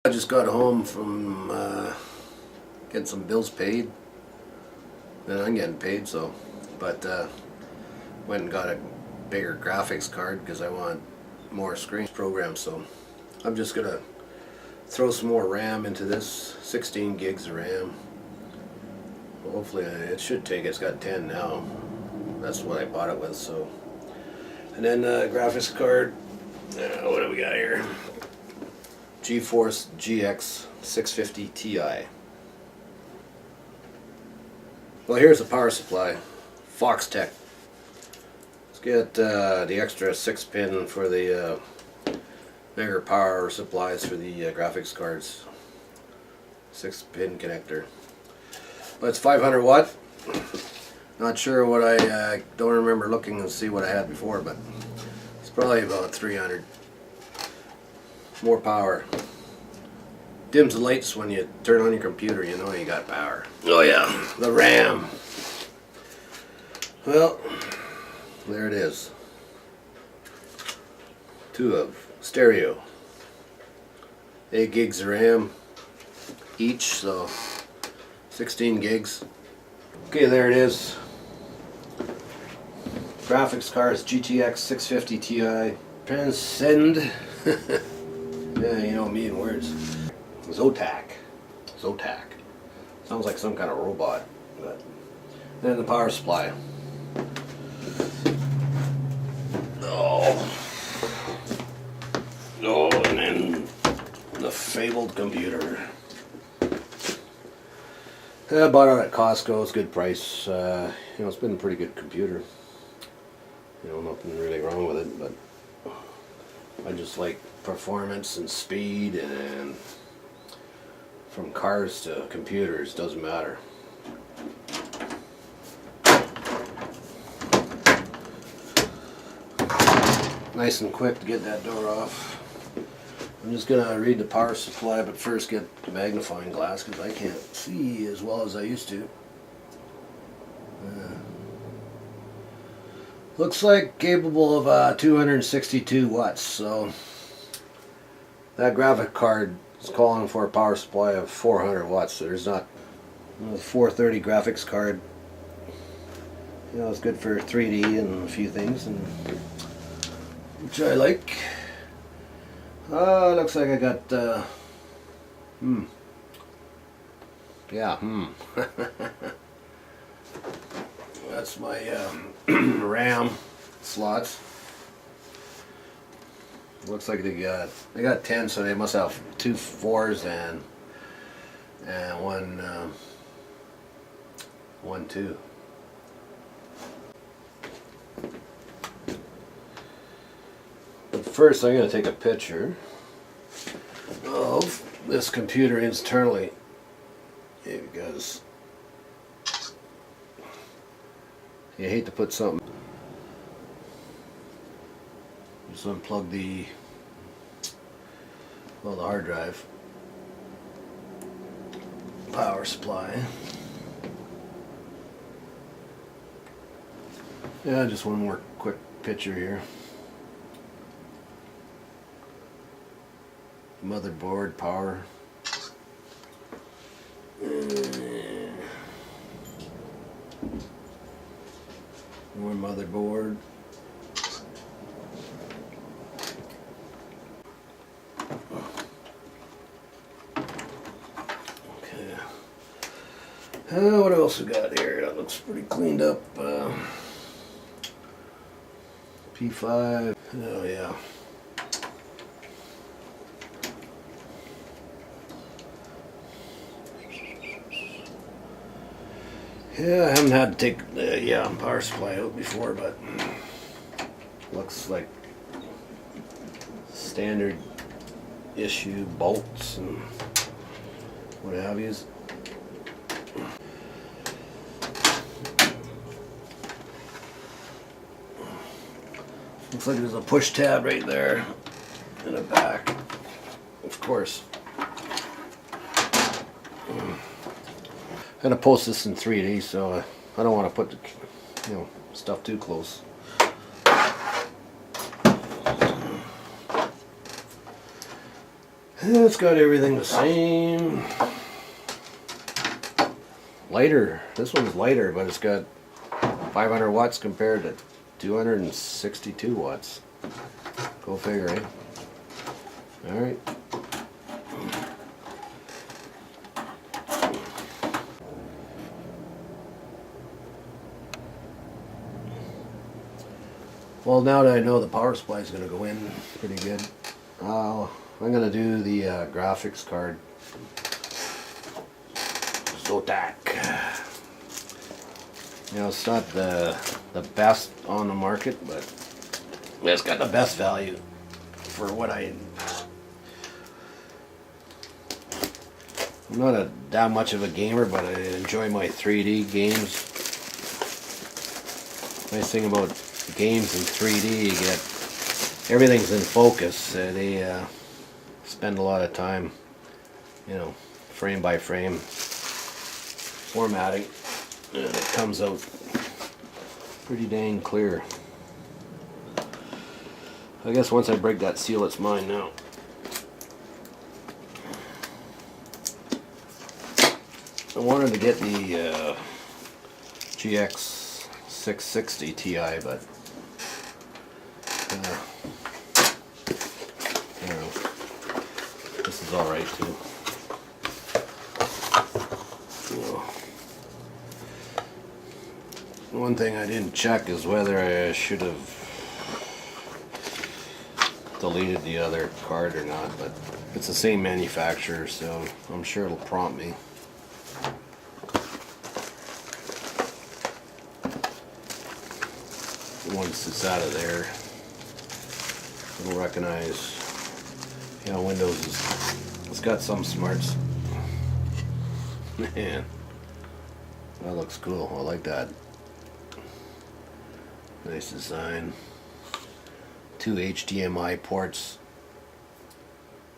I just got home from getting some bills paid, and I'm getting paid, so, but went and got a bigger graphics card because I want more screen programs, so I'm just gonna throw some more RAM into this, 16 gigs of RAM. Hopefully it should take, it's got 10 now, that's what I bought it with, so. And then graphics card, what do we got here? GTX-650 TI. Well, here's the power supply, Foxtech. Let's get the extra 6-pin for the bigger power supplies for the graphics cards. 6-pin connector. But it's 500 watt. Not sure what I don't remember looking and see what I had before, but it's probably about 300. More power. Dims the lights when you turn on your computer, you know you got power. Oh yeah, the RAM. Well, there it is. 2 of stereo. 8 gigs of RAM each, so 16 gigs. Okay, there it is. Graphics cards, GTX 650 Ti. Transcend. Yeah, you know me in words. Zotac. Sounds like some kind of robot. But then the power supply. Oh, and then the fabled computer. I bought it at Costco. It's a good price. It's been a pretty good computer. Nothing really wrong with it, but I just like performance and speed, and from cars to computers, doesn't matter. Nice and quick to get that door off. I'm just gonna read the power supply, but first get the magnifying glass because I can't see as well as I used to. Looks like capable of 262 watts, so that graphic card is calling for a power supply of 400 watts, so there's not. The 430 graphics card, it's good for 3D and a few things, and which I like. Looks like I got that's my RAM slots. Looks like they got 10, so they must have 2 4s and one 2. But first, I'm going to take a picture of this computer internally, because you hate to put something. Just unplug the hard drive, power supply. Yeah, just one more quick picture here. Motherboard, power. More motherboard. Okay. What else we got here? That looks pretty cleaned up. P5. Oh yeah. Yeah, I haven't had to take the power supply out before, but looks like standard issue bolts and what have you. Looks like there's a push tab right there in the back, of course. I'm going to post this in 3D, so I don't want to put the stuff too close. It's got everything the same. Lighter. This one's lighter, but it's got 500 watts compared to 262 watts. Go figure, eh? Alright. Well, now that I know the power supply is going to go in pretty good, I'm going to do the graphics card. Zotac. You know, it's not the best on the market, but it's got the best value for what I'm not that much of a gamer, but I enjoy my 3D games. Nice thing about games in 3D, you get everything's in focus. They spend a lot of time, you know, frame by frame formatting, and it comes out pretty dang clear. I guess once I break that seal, it's mine now. I wanted to get the GTX-650 TI, but you know, this is all right too. One thing I didn't check is whether I should have deleted the other card or not, but it's the same manufacturer, so I'm sure it'll prompt me. Once it's out of there, it'll recognize, you know, Windows it's got some smarts. Man, that looks cool. I like that. Nice design. 2 HDMI ports,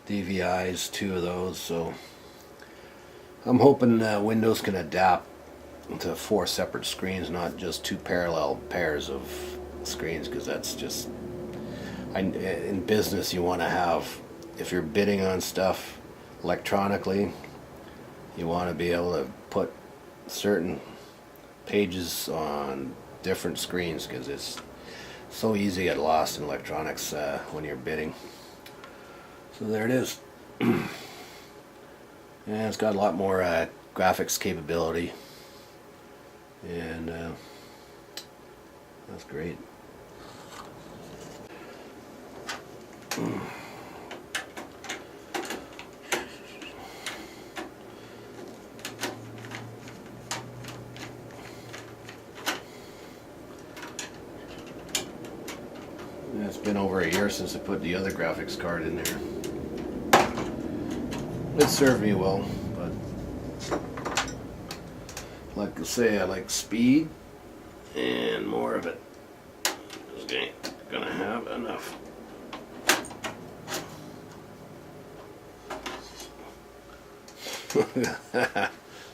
DVIs, 2 of those, so I'm hoping Windows can adapt to 4 separate screens, not just 2 parallel pairs of screens, because that's just, in business you want to have, if you're bidding on stuff electronically, you want to be able to put certain pages on different screens, because it's so easy to get lost in electronics when you're bidding. So there it is. And it's got a lot more graphics capability, and that's great. It's been over a year since I put the other graphics card in there. It served me well, but like I say, I like speed and more of it. Just gonna have enough.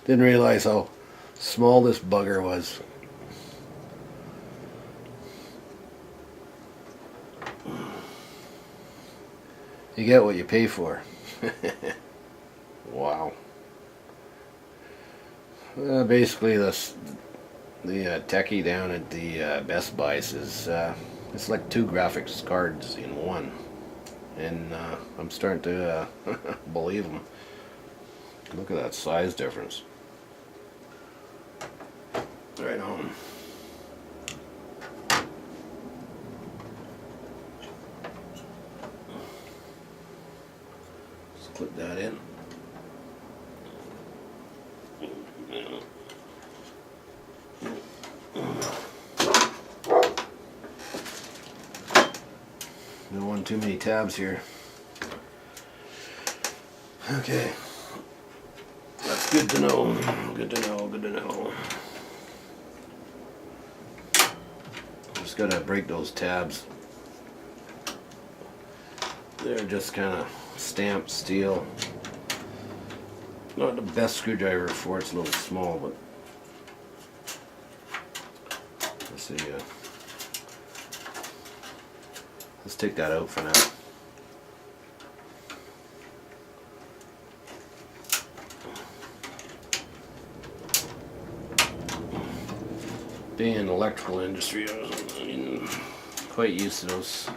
Didn't realize how small this bugger was. You get what you pay for. Wow. Basically, the techie down at the Best Buy says it's like 2 graphics cards in one, and I'm starting to believe them. Look at that size difference. Right on. Put that in. Don't want too many tabs here. Okay. That's good to know. Good to know. Good to know. Just gotta break those tabs. They're just kind of stamped steel. Not the best screwdriver for it, it's a little small, but let's see. Let's take that out for now. being in the electrical industry, I'm quite used to those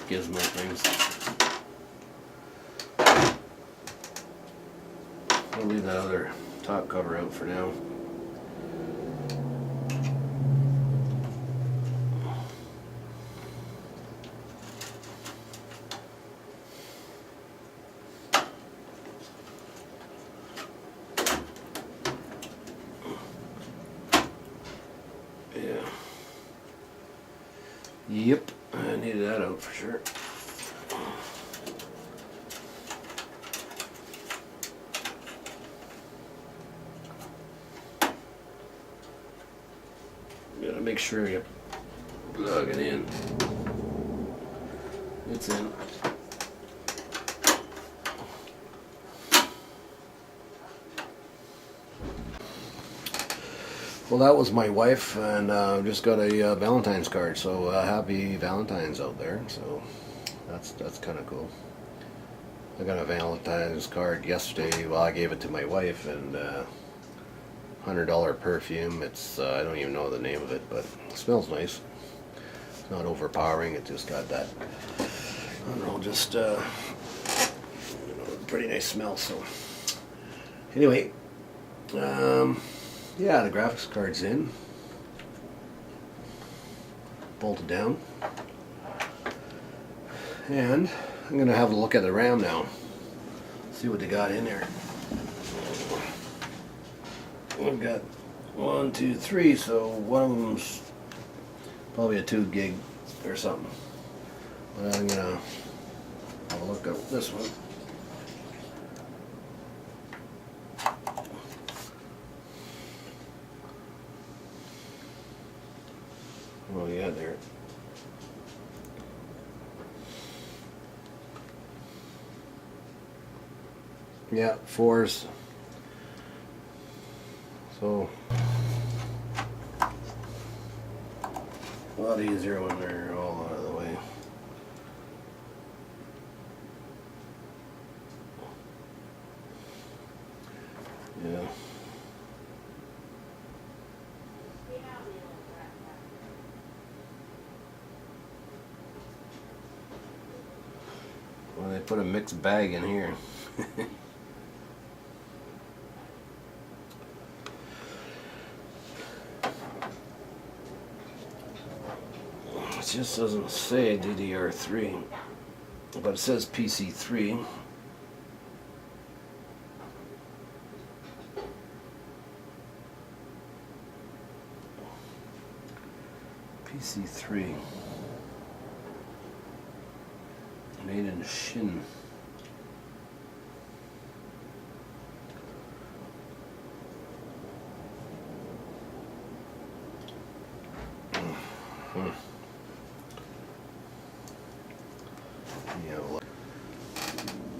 gizmo things. I'll leave that other top cover out for now. Yeah. Yep, I needed that out for sure. Gotta make sure you plug it in. It's in. Well, that was my wife, and just got a Valentine's card. So happy Valentine's out there. So that's kind of cool. I got a Valentine's card yesterday. Well, I gave it to my wife, and $100 perfume. It's I don't even know the name of it, but it smells nice. It's not overpowering. It just got that, I don't know, just pretty nice smell. So anyway, yeah, the graphics card's in, bolted down, and I'm gonna have a look at the RAM now. See what they got in there. We've got 1, 2, 3, so one of them's probably a 2 gig or something. But I'm gonna have a look at this one. Oh yeah, there. Yeah, 4s. So a lot easier when they're all out of the way. Yeah. Well, they put a mixed bag in here. It just doesn't say DDR3, but it says PC3. PC3. Made in Shin.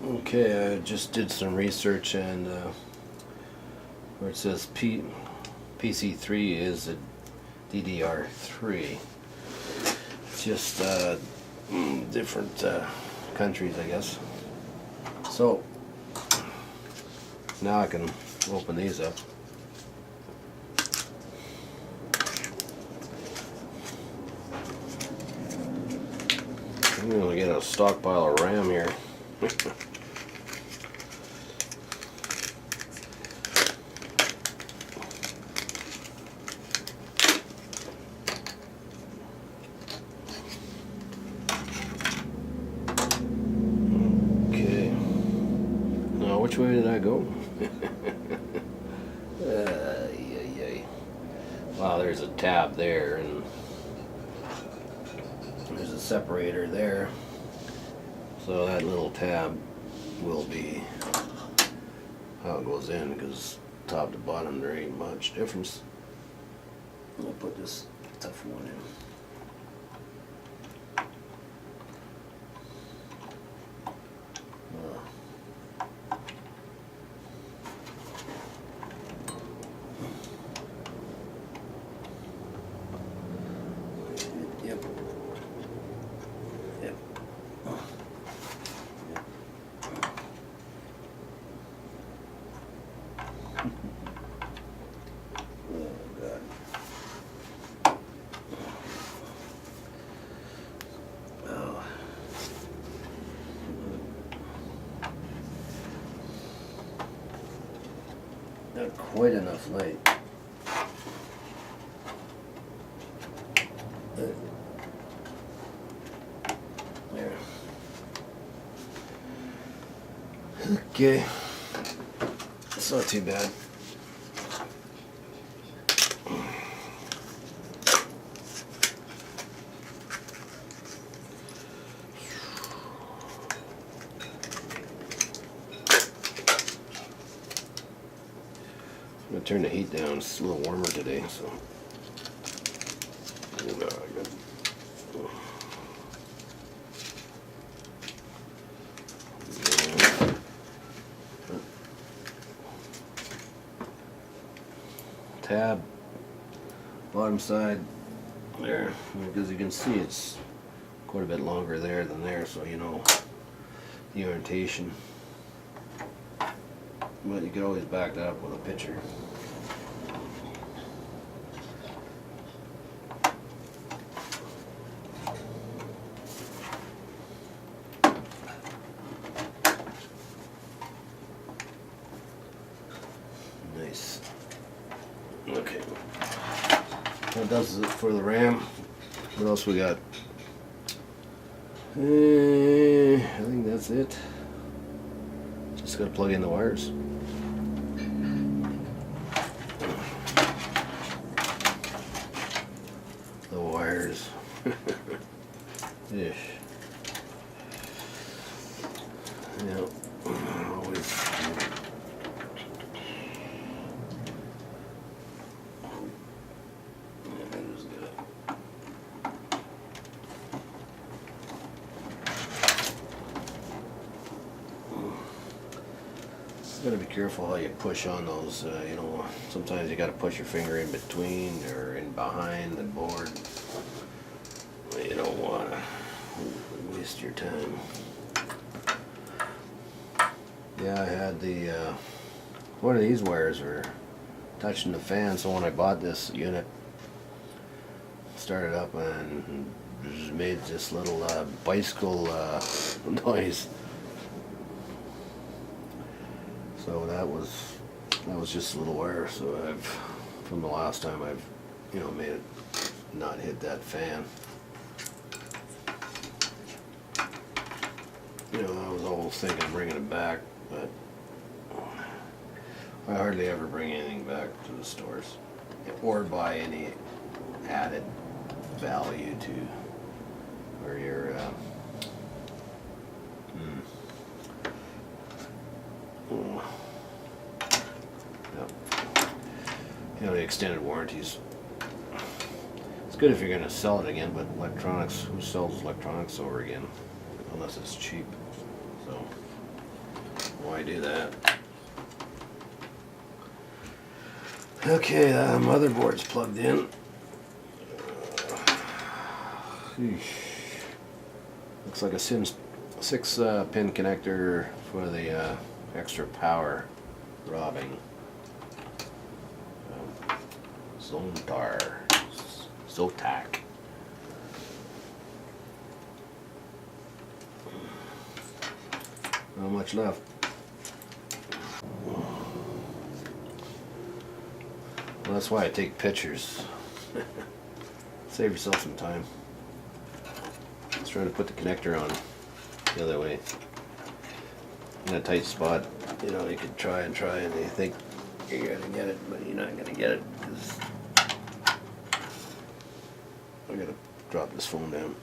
Okay, I just did some research, and where it says PC3 is a DDR3. It's just different countries, I guess. So now I can open these up. I'm gonna get a stockpile of RAM here. Which way did I go? Wow, there's a tab there, and there's a separator there. So that little tab will be how it goes in, because top to bottom there ain't much difference. I'll put this tough one in. Not quite enough light. There. Okay. It's not too bad. I'm gonna turn the heat down. It's a little warmer today, so. Tab, bottom side there, because you can see it's quite a bit longer there than there, so you know the orientation. But you could always back that up with a picture. Nice. Okay. That does it for the RAM. What else we got? I think that's it. Just gotta plug in the wires. The wires. Ish. Yeah. Always. You gotta be careful how you push on those, you know, sometimes you gotta push your finger in between or in behind the board. You don't wanna waste your time. Yeah, I had the, one of these wires were touching the fan, so when I bought this unit, started up and just made this little bicycle noise. So that was just a little wire. So from the last time I've, you know, made it not hit that fan. You know, I was always thinking of bringing it back, but I hardly ever bring anything back to the stores or buy any added value to where you're. You know, the extended warranties. It's good if you're going to sell it again, but electronics, who sells electronics over again? Unless it's cheap. So, why do that? Okay, the motherboard's plugged in. Looks like a 6-pin connector for the extra power robbing. Zotac. Not much left. Well, that's why I take pictures. Save yourself some time. Let's try to put the connector on the other way. In a tight spot, you know, you could try and you think you're gonna get it, but you're not gonna get it because I gotta drop this phone down.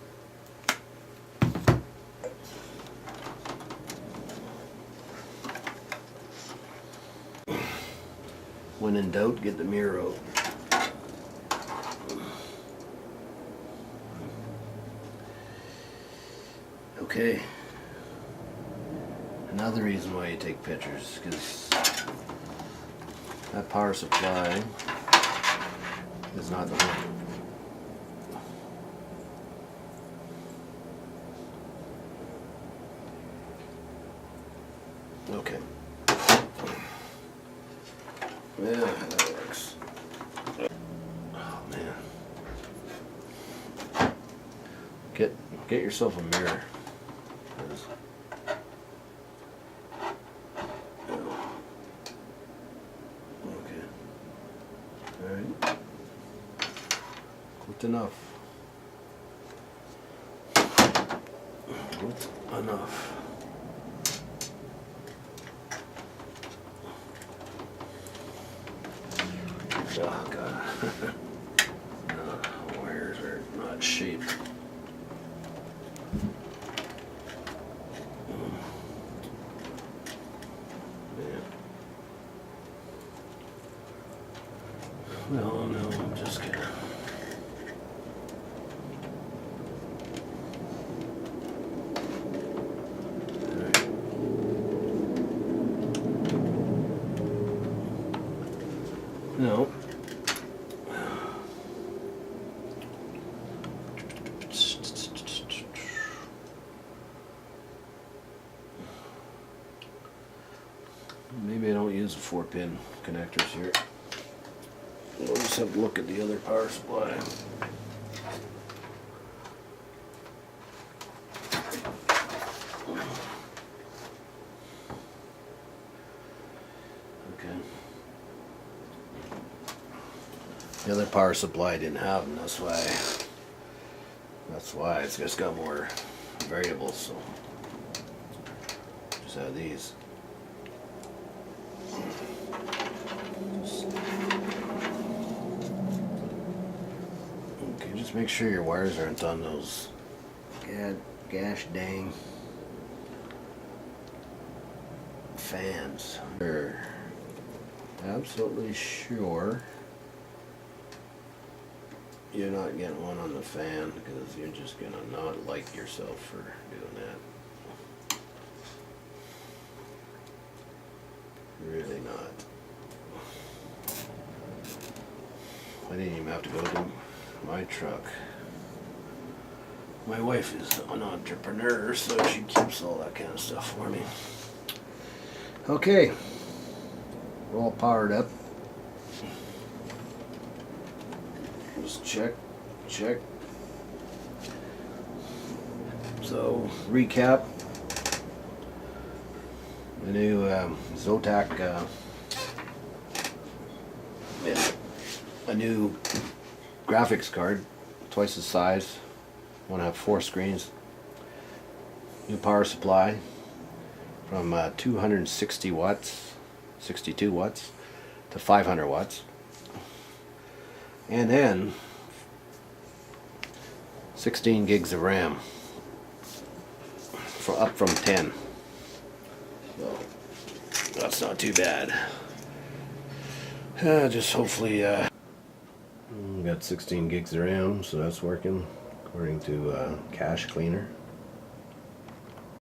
When in doubt, get the mirror out. Okay. Another reason why you take pictures, because that power supply is not the one. Okay. Yeah, that works. Oh man. Get yourself a mirror. Not enough. Not enough. Oh god. Wires are not shaped. No, I'm just kidding. Right. No. Maybe I don't use the 4-pin connectors here. We'll just have to look at the other power supply. Okay. The other power supply didn't have them, that's why it's just got more variables, so just have these. Just make sure your wires aren't on those gosh dang fans. You're absolutely sure you're not getting one on the fan, because you're just gonna not like yourself for doing that. Really not. I didn't even have to go to my truck. My wife is an entrepreneur, so she keeps all that kind of stuff for me. Okay, we're all powered up. Just check. So, recap. The new Zotac, a new graphics card, twice the size. Want to have 4 screens. New power supply from 260 watts, 62 watts to 500 watts. And then 16 gigs of RAM, up from 10. So that's not too bad. Just hopefully got 16 gigs of RAM, so that's working according to Cache Cleaner.